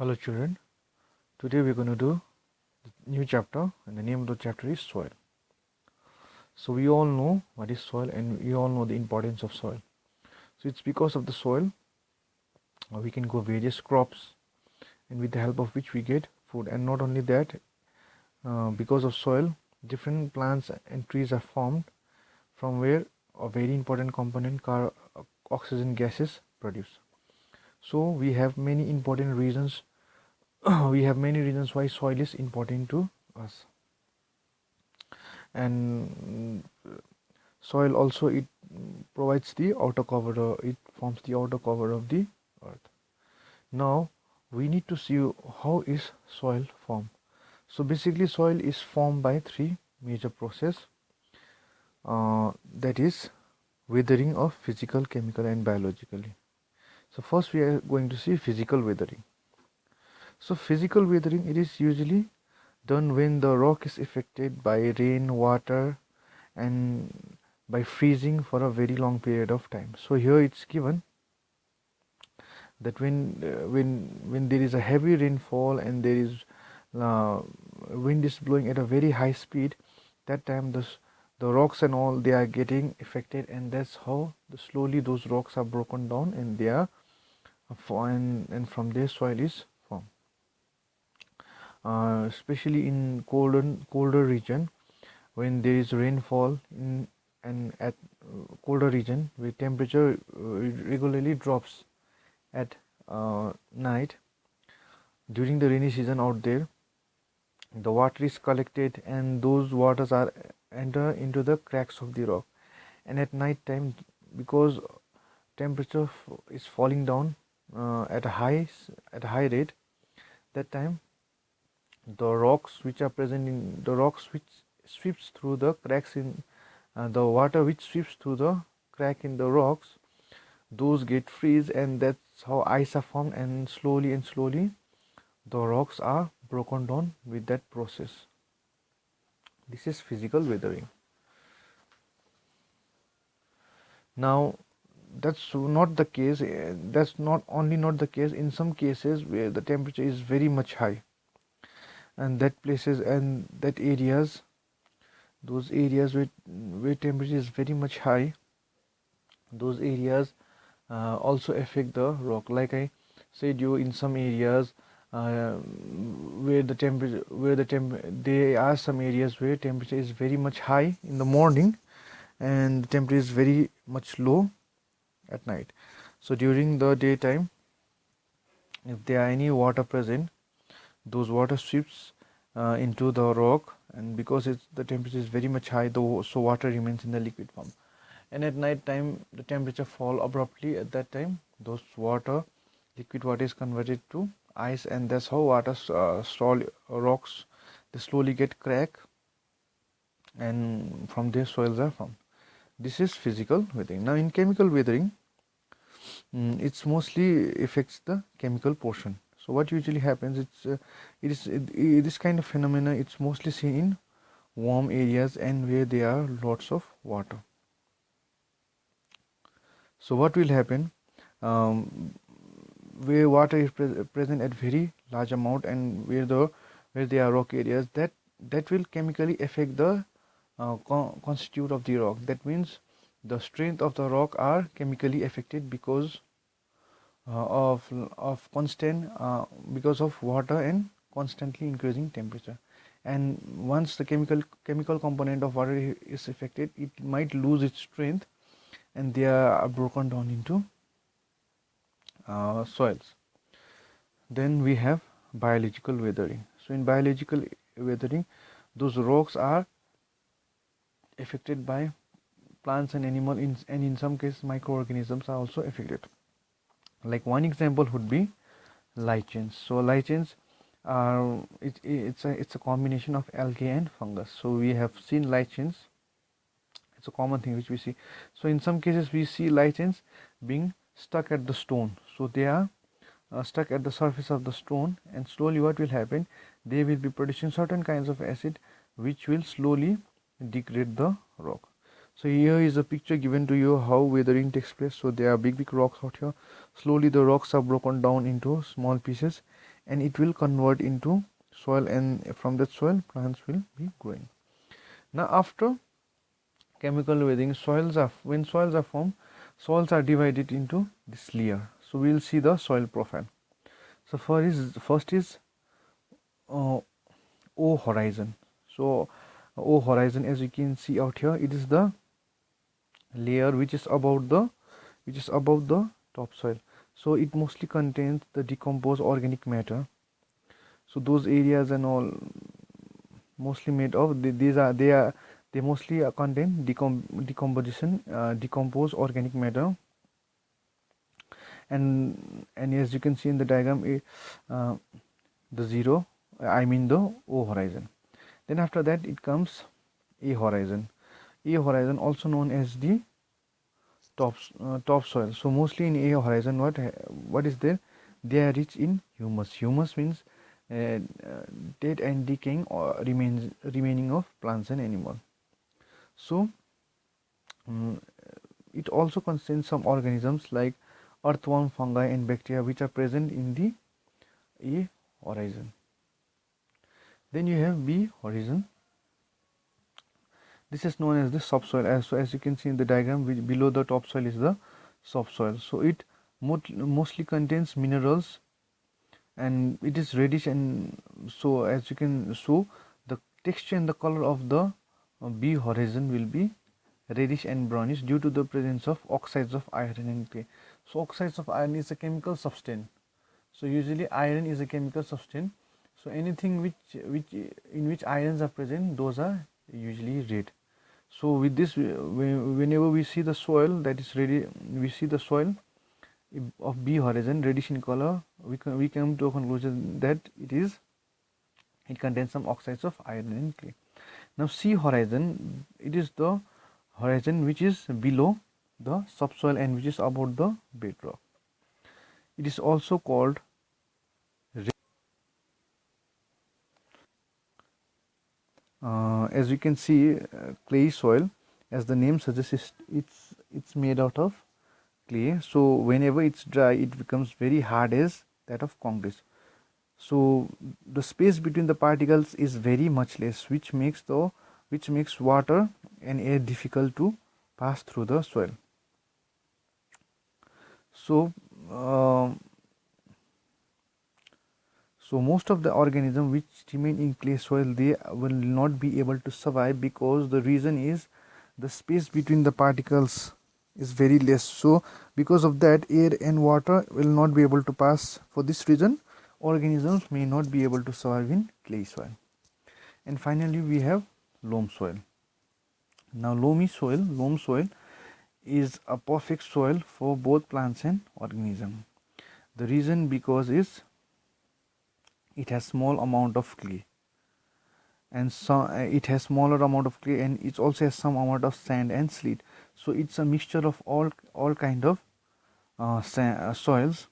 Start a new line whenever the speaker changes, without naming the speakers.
Hello children, today we're going to do the new chapter and the name of the chapter is soil. So we all know what is soil and we all know the importance of soil. So it's because of the soil we can grow various crops and with the help of which we get food, and not only that, because of soil different plants and trees are formed from where a very important component oxygen gas is produced. So we have many important reasons we have many reasons why soil is important to us. And soil also, it provides the outer cover, it forms the outer cover of the earth. Now we need to see how is soil formed. So basically soil is formed by three major process, that is weathering of physical, chemical and biologically. So first we are going to see physical weathering. So physical weathering, it is usually done when the rock is affected by rain, water and by freezing for a very long period of time. So here it's given that when there is a heavy rainfall and there is wind is blowing at a very high speed, that time the rocks and all, they are getting affected, and that's how slowly those rocks are broken down and they are and from there soil is formed. Especially in colder region, when there is rainfall and at colder region where temperature regularly drops at night, during the rainy season out there, the water is collected and those waters are enter into the cracks of the rock, and at night time, because temperature is falling down at a high rate, that time the rocks which are present in the rocks which sweeps through the cracks in the water which sweeps through the crack in the rocks, those get freeze, and that's how ice are formed, and slowly the rocks are broken down with that process. This is physical weathering. Now that's not the case, that's not the case in some cases where the temperature is very much high, and that places and that areas, those areas where temperature is very much high, those areas also affect the rock. Like I said, you in some areas where the temperature there are some areas where temperature is very much high in the morning and the temperature is very much low at night. So during the daytime, if there are any water present, those water sweeps into the rock, and because the temperature is very much high, though, so water remains in the liquid form. And at night time the temperature fall abruptly. At that time those liquid water is converted to ice, and that's how rocks, they slowly get crack, and from there soils are formed. This is physical weathering. Now in chemical weathering, it's mostly affects the chemical portion. So what usually happens, this kind of phenomena, it's mostly seen in warm areas and where there are lots of water. So what will happen, where water is present at very large amount and where there are rock areas, that will chemically affect the constitute of the rock. That means the strength of the rock are chemically affected because of constant because of water and constantly increasing temperature. And once the chemical component of water is affected, it might lose its strength and they are broken down into soils. Then we have biological weathering. So in biological weathering, those rocks are affected by plants and animals, and in some cases microorganisms are also affected. Like one example would be lichens. So lichens are it's a combination of algae and fungus. So we have seen lichens, it's a common thing which we see. So in some cases we see lichens being stuck at the stone. So they are stuck at the surface of the stone, and slowly what will happen, they will be producing certain kinds of acid which will slowly degrade the rock. So here is a picture given to you how weathering takes place. So there are big rocks out here. Slowly the rocks are broken down into small pieces and it will convert into soil, and from that soil plants will be growing. Now after chemical weathering, when soils are formed, soils are divided into this layer. So we will see the soil profile. So first is O horizon. So O horizon, as you can see out here, it is the layer which is above the topsoil. So it mostly contains the decomposed organic matter. So those areas and all mostly made of they mostly contain decomposed organic matter. And as you can see in the diagram, the zero, I mean the O horizon. Then after that it comes A horizon. A horizon, also known as the topsoil. So mostly in A horizon, what is there? They are rich in humus. Humus means dead and decaying or remaining of plants and animal. So it also contains some organisms like earthworm, fungi and bacteria which are present in the A horizon. Then you have B horizon. This is known as the subsoil. So as you can see in the diagram, below the topsoil is the subsoil. So it mostly contains minerals and it is reddish, and so as you can the texture and the color of the B horizon will be reddish and brownish due to the presence of oxides of iron and clay. So oxides of iron is a chemical substance. So usually iron is a chemical substance. So anything in which irons are present, those are usually red. So with this, whenever we see the soil that is ready, we see the soil of B horizon reddish in color, we come to a conclusion that it contains some oxides of iron and clay. Now C horizon, it is the horizon which is below the subsoil and which is above the bedrock. It is also called as you can see, clay soil, as the name suggests, it's made out of clay. So whenever it's dry, it becomes very hard as that of concrete. So the space between the particles is very much less, which makes water and air difficult to pass through the soil. So so most of the organisms which remain in clay soil, they will not be able to survive, because the reason is the space between the particles is very less. So because of that, air and water will not be able to pass. For this reason, organisms may not be able to survive in clay soil. And finally we have loam soil. Now loam soil is a perfect soil for both plants and organisms. The reason because is it has small amount of clay, and so it has smaller amount of clay, and it also has some amount of sand and sleet. So it's a mixture of all kind of soils,